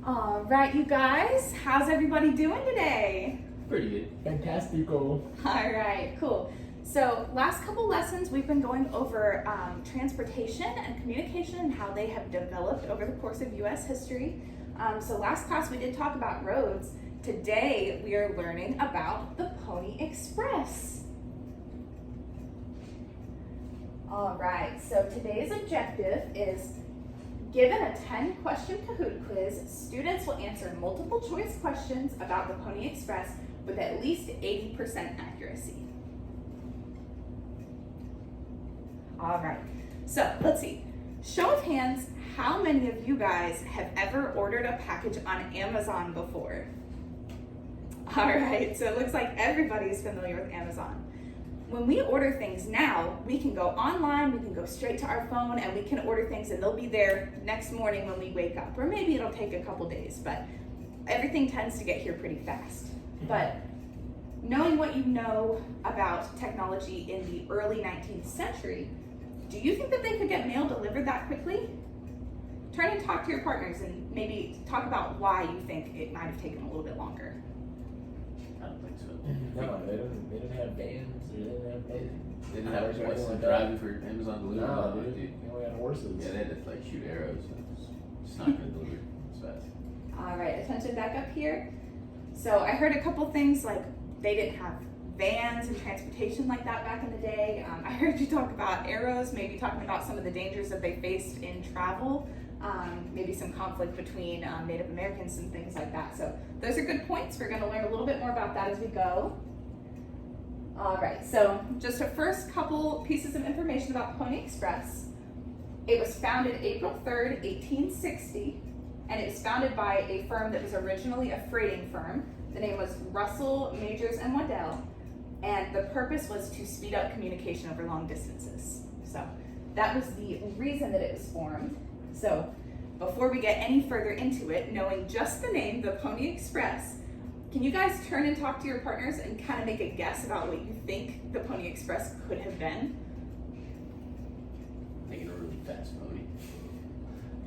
All right, you guys, how's everybody doing today? Pretty good. Fantastico. All right, cool. So last couple lessons, we've been going over transportation and communication and how they have developed over the course of U.S. history. So last class we did talk about roads. Today we are learning about the Pony Express. All right, so today's objective is, given a 10-question Kahoot quiz, students will answer multiple choice questions about the Pony Express with at least 80% accuracy. All right, so let's see. Show of hands, how many of you guys have ever ordered a package on Amazon before? All right, so it looks like everybody's familiar with Amazon. When we order things now, we can go online, we can go straight to our phone, and we can order things and they'll be there next morning when we wake up. Or maybe it'll take a couple days, but everything tends to get here pretty fast. But knowing what you know about technology in the early 19th century, do you think that they could get mail delivered that quickly? Turn and talk to your partners and maybe talk about why you think it might have taken a little bit longer. I don't think so. No, they didn't have vans. They didn't have They didn't cars have or what's anything like driving that. for Amazon delivery. No, dude. they only had horses. Yeah, they had to like shoot arrows. It's not gonna deliver as fast. All right, attention back up here. So I heard a couple things like they didn't have vans and transportation like that back in the day. I heard you talk about arrows, maybe talking about some of the dangers that they faced in travel, maybe some conflict between Native Americans and things like that. So those are good points. We're going to learn a little bit more about that as we go. All right, so just a first couple pieces of information about Pony Express. It was founded April 3rd, 1860, and it was founded by a firm that was originally a freighting firm. The name was Russell, Majors, and Waddell, and the purpose was to speed up communication over long distances. So that was the reason that it was formed. So before we get any further into it, knowing just the name, the Pony Express, can you guys turn and talk to your partners and kind of make a guess about what you think the Pony Express could have been? Making a really fast pony.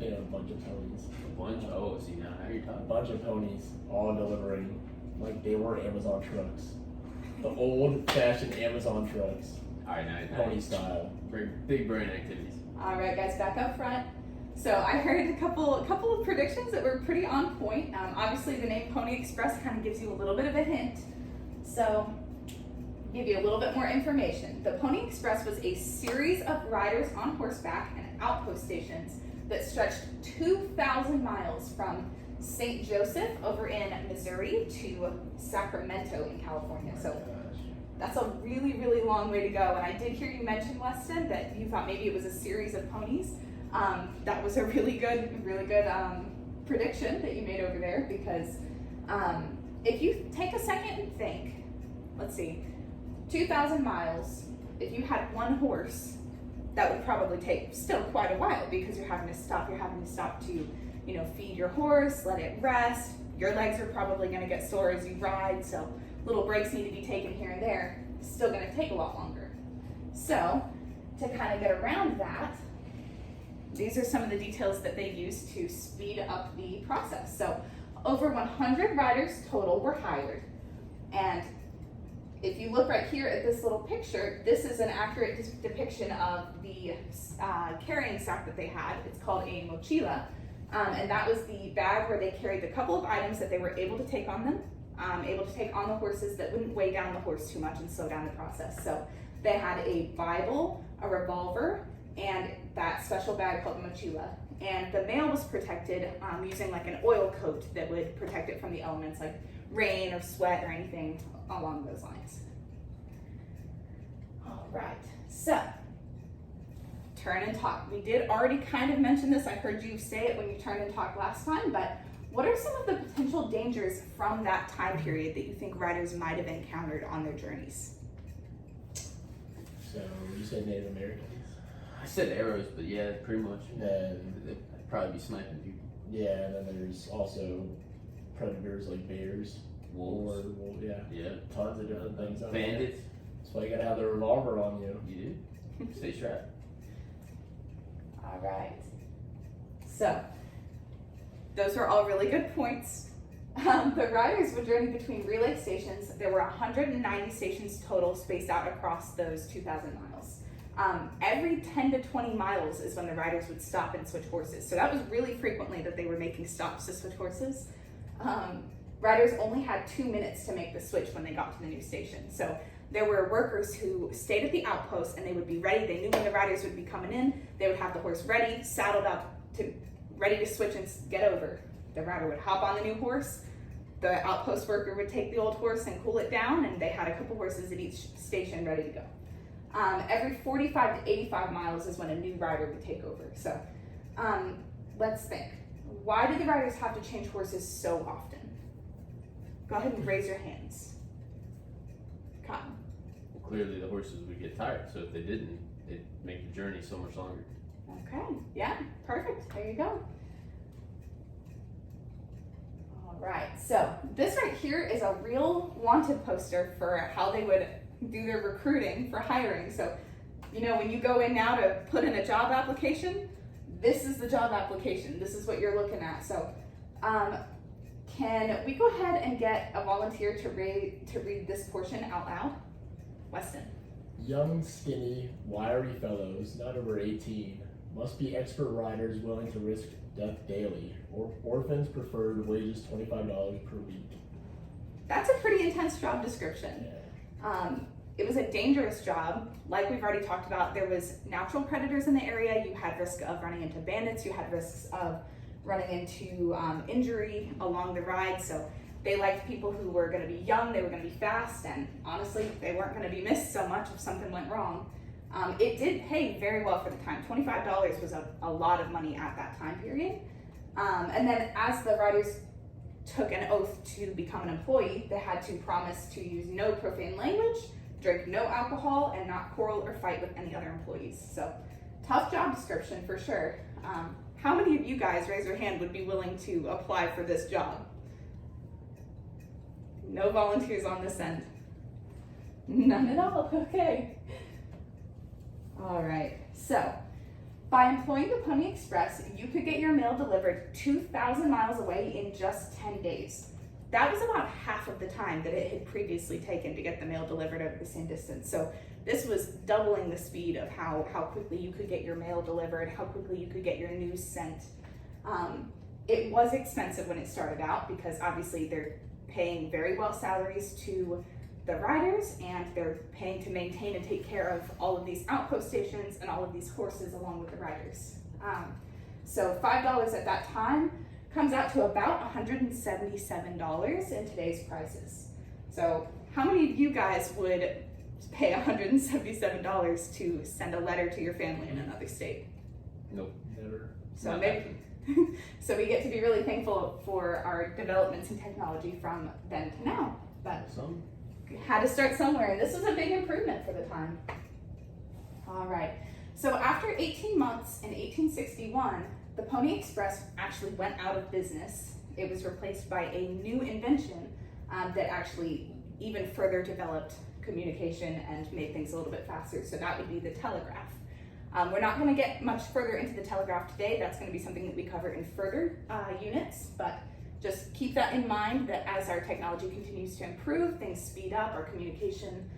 They had a bunch of ponies. A bunch. Oh, see now you're A talking. bunch of ponies, all delivering like they were Amazon trucks. The old-fashioned Amazon trucks, All right, now pony style. Big brain activities. All right, guys, back up front. So I heard a couple of predictions that were pretty on point. Obviously, the name Pony Express kind of gives you a little bit of a hint. So, give you a little bit more information. The Pony Express was a series of riders on horseback and outpost stations that stretched 2,000 miles from St. Joseph over in Missouri to Sacramento in California. So that's a really, really long way to go. And I did hear you mention, Weston, that you thought maybe it was a series of ponies. That was a really good prediction that you made over there, because if you take a second and think, let's see, 2,000 miles, if you had one horse, that would probably take still quite a while, because you're having to stop to, feed your horse, let it rest. Your legs are probably going to get sore as you ride, so little breaks need to be taken here and there. It's still going to take a lot longer. So to kind of get around that, these are some of the details that they use to speed up the process. So over 100 riders total were hired. And if you look right here at this little picture, this is an accurate depiction of the carrying sack that they had. It's called a mochila. And that was the bag where they carried the couple of items that they were able to take on them, able to take on the horses that wouldn't weigh down the horse too much and slow down the process. So they had a Bible, a revolver, and that special bag called the mochila. And the mail was protected using like an oil coat that would protect it from the elements like rain or sweat or anything along those lines. All right, so turn and talk. We did already kind of mention this. I heard you say it when you turned and talked last time, but what are some of the potential dangers from that time period that you think riders might have encountered on their journeys? So you said Native Americans. I said arrows, but yeah, pretty much. And They'd probably be sniping people. yeah, and then there's also predators like bears, Wolves. yeah, Yeah. tons of different things. out there. Bandits. That's why you gotta have the revolver on you. You do. Stay strapped. All right. So those are all really good points. The riders would journey between relay stations. There were 190 stations total spaced out across those 2,000 miles. Every 10 to 20 miles is when the riders would stop and switch horses. So that was really frequently that they were making stops to switch horses. Riders only had 2 minutes to make the switch when they got to the new station. So there were workers who stayed at the outpost and they would be ready. They knew when the riders would be coming in. They would have the horse ready, saddled up, ready to switch and get over. The rider would hop on the new horse. The outpost worker would take the old horse and cool it down, and they had a couple horses at each station ready to go. Every 45 to 85 miles is when a new rider would take over. So let's think. Why did the riders have to change horses so often? Go ahead and raise your hands. Cotton. Well, clearly the horses would get tired, so if they didn't, it'd make the journey so much longer. Okay, yeah, perfect. There you go. All right, so this right here is a real wanted poster for how they would do their recruiting for hiring. So, you know, when you go in now to put in a job application, this is the job application. This is what you're looking at. So, can we go ahead and get a volunteer to read this portion out loud? Weston. Young, skinny, wiry fellows, not over 18, must be expert riders willing to risk death daily. Orphans preferred, wages $25 per week. That's a pretty intense job description. Yeah. It was a dangerous job. Like we've already talked about, there was natural predators in the area. You had risk of running into bandits. You had risks of running into injury along the ride. So they liked people who were going to be young, they were going to be fast, and honestly, they weren't going to be missed so much if something went wrong. It did pay very well for the time. $25 was a lot of money at that time period. And then as the riders took an oath to become an employee, they had to promise to use no profane language, drink no alcohol, and not quarrel or fight with any other employees. So tough job description for sure. How many of you guys, raise your hand, would be willing to apply for this job? No volunteers on this end. None at all, okay. All right, so by employing the Pony Express, you could get your mail delivered 2,000 miles away in just 10 days. That was about half of the time that it had previously taken to get the mail delivered over the same distance. So this was doubling the speed of how quickly you could get your mail delivered, how quickly you could get your news sent. It was expensive when it started out because obviously they're paying very well salaries to the riders, and they're paying to maintain and take care of all of these outpost stations and all of these horses along with the riders. So $5 at that time comes out to about $177 in today's prices. So how many of you guys would pay $177 to send a letter to your family in another state? Nope. Never. So Not maybe, so we get to be really thankful for our developments in technology from then to now. But Some. had to start somewhere, and this was a big improvement for the time. All right, so after 18 months in 1861, the Pony Express actually went out of business. It was replaced by a new invention that actually even further developed communication and made things a little bit faster. So that would be the telegraph. We're not going to get much further into the telegraph today. That's going to be something that we cover in further units, but just keep that in mind that as our technology continues to improve, things speed up, our communication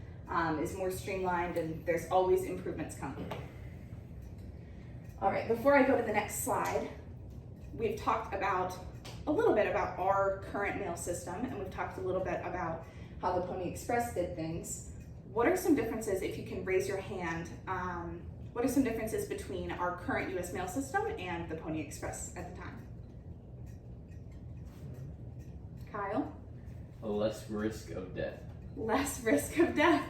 is more streamlined, and there's always improvements coming. All right, before I go to the next slide, we've talked about a little bit about our current mail system, and we've talked a little bit about how the Pony Express did things. What are some differences, if you can raise your hand, what are some differences between our current US mail system and the Pony Express at the time? Kyle? A less risk of death. Less risk of death.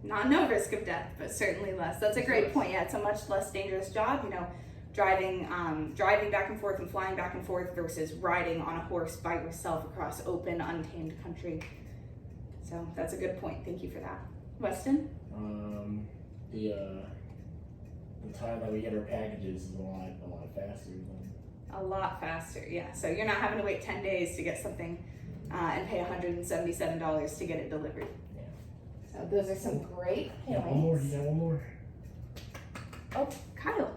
Not no risk of death, but certainly less. That's a great point. Yeah, it's a much less dangerous job, you know, driving back and forth and flying back and forth versus riding on a horse by yourself across open, untamed country. So that's a good point. Thank you for that. Weston? The time that we get our packages is a lot faster than. A lot faster, yeah. So you're not having to wait 10 days to get something and pay $177 to get it delivered. Yeah. So those are some great points. Yeah, one more. Oh, Kyle.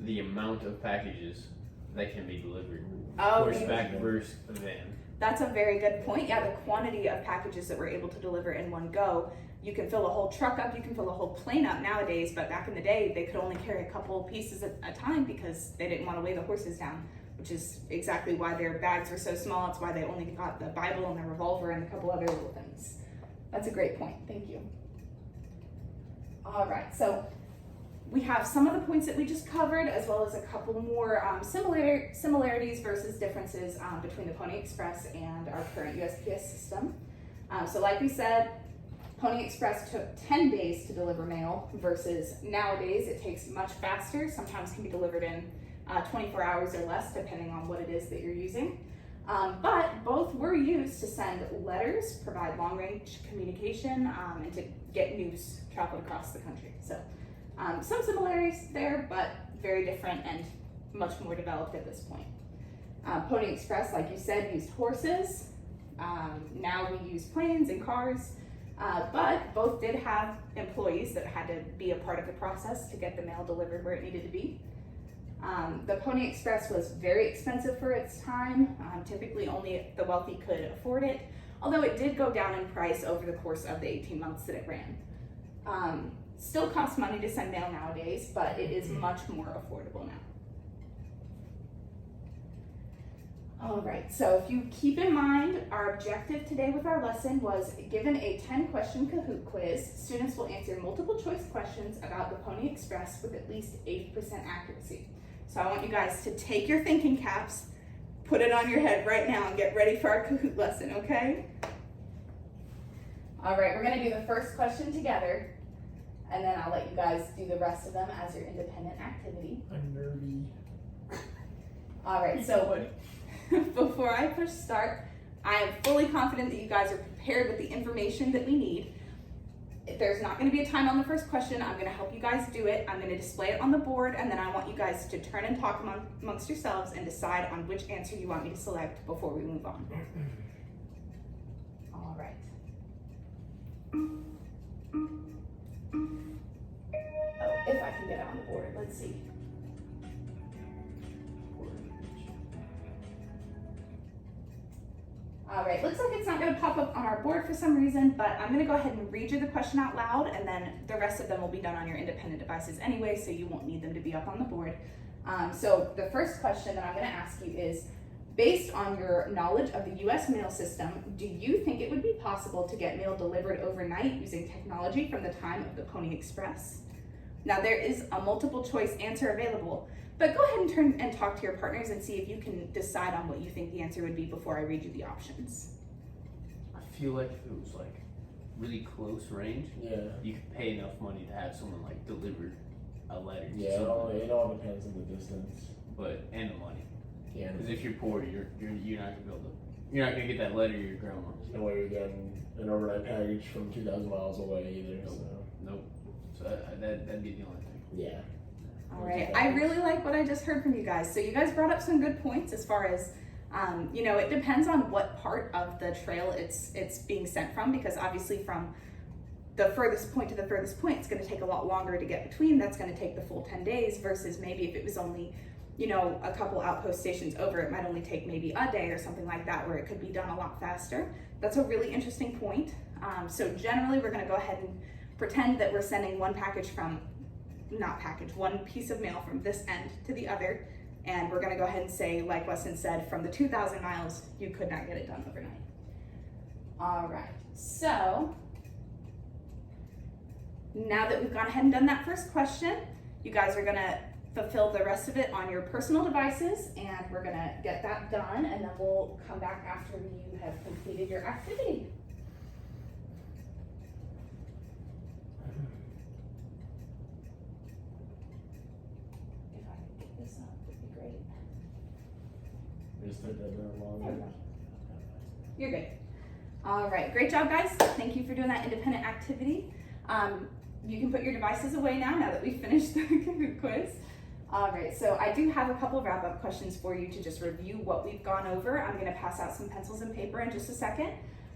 The amount of packages that can be delivered. Oh, Horseback versus a van. That's a very good point. Yeah, the quantity of packages that we're able to deliver in one go. You can fill a whole truck up, you can fill a whole plane up nowadays, but back in the day, they could only carry a couple pieces at a time because they didn't want to weigh the horses down, which is exactly why their bags were so small. It's why they only got the Bible and the revolver and a couple other little things. That's a great point. Thank you. All right, so we have some of the points that we just covered, as well as a couple more similarities versus differences between the Pony Express and our current USPS system. So like we said, Pony Express took 10 days to deliver mail versus nowadays it takes much faster, sometimes can be delivered in 24 hours or less depending on what it is that you're using. But both were used to send letters, provide long-range communication, and to get news traveled across the country. So some similarities there, but very different and much more developed at this point. Pony Express, like you said, used horses. Now we use planes and cars, but both did have employees that had to be a part of the process to get the mail delivered where it needed to be. The Pony Express was very expensive for its time. Typically only the wealthy could afford it, although it did go down in price over the course of the 18 months that it ran. Still costs money to send mail nowadays, but it is much more affordable now. All right, so if you keep in mind, our objective today with our lesson was, given a 10-question Kahoot quiz, students will answer multiple choice questions about the Pony Express with at least 80% accuracy. So I want you guys to take your thinking caps, put it on your head right now, and get ready for our Kahoot lesson, okay? All right, we're gonna do the first question together, and then I'll let you guys do the rest of them as your independent activity. I'm nerdy. All right, so before I push start, I am fully confident that you guys are prepared with the information that we need. If there's not going to be a time on the first question, I'm going to help you guys do it. I'm going to display it on the board, and then I want you guys to turn and talk amongst yourselves and decide on which answer you want me to select before we move on. All right. Oh, if I can get it on the board, let's see. All right, looks like it's not gonna pop up on our board for some reason, but I'm gonna go ahead and read you the question out loud, and then the rest of them will be done on your independent devices anyway, so you won't need them to be up on the board. So the first question that I'm gonna ask you is, based on your knowledge of the US mail system, do you think it would be possible to get mail delivered overnight using technology from the time of the Pony Express? Now there is a multiple choice answer available, but go ahead and turn and talk to your partners and see if you can decide on what you think the answer would be before I read you the options. I feel like if it was like really close range, Yeah. you could pay enough money to have someone like deliver a letter to Yeah, it someone. all depends on the distance. And the money. Yeah. Because if you're poor, you're not gonna be able to. You're not gonna get that letter to your grandma. There's no way you're getting an overnight package from 2,000 miles away either. Nope. So Nope. So that'd be the only thing. yeah. All right, I really like what I just heard from you guys. So you guys brought up some good points as far as, it depends on what part of the trail it's being sent from, because obviously from the furthest point to the furthest point, it's gonna take a lot longer to get between. That's gonna take the full 10 days versus maybe if it was only, a couple outpost stations over, it might only take maybe a day or something like that, where it could be done a lot faster. That's a really interesting point. So generally we're gonna go ahead and pretend that we're sending one piece of mail from this end to the other, and we're gonna go ahead and say, like Weston said, from the 2,000 miles, you could not get it done overnight. All right, so now that we've gone ahead and done that first question, you guys are gonna fulfill the rest of it on your personal devices, and we're gonna get that done, and then we'll come back after you have completed your activity. Just type that down longer. You're good. All right, great job, guys. Thank you for doing that independent activity. You can put your devices away now that we've finished the Kahoot quiz. All right, so I do have a couple of wrap-up questions for you to just review what we've gone over. I'm gonna pass out some pencils and paper in just a second.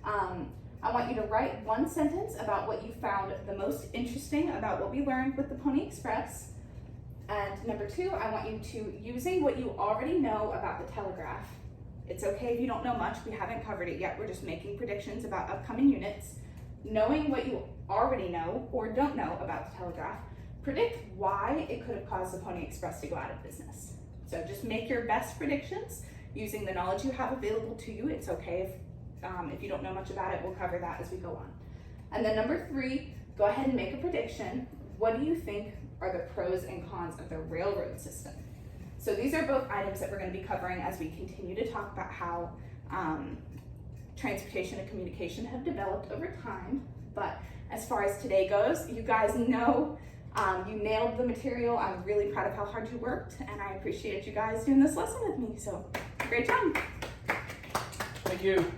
I want you to write one sentence about what you found the most interesting about what we learned with the Pony Express. And number 2, I want you to, using what you already know about the telegraph, it's okay if you don't know much, we haven't covered it yet, we're just making predictions about upcoming units. Knowing what you already know or don't know about the telegraph, predict why it could have caused the Pony Express to go out of business. So just make your best predictions using the knowledge you have available to you. It's okay if you don't know much about it, we'll cover that as we go on. And then number 3, go ahead and make a prediction. What do you think are the pros and cons of the railroad system? So these are both items that we're going to be covering as we continue to talk about how transportation and communication have developed over time. But as far as today goes, you guys know you nailed the material. I'm really proud of how hard you worked, and I appreciate you guys doing this lesson with me. So great job. Thank you.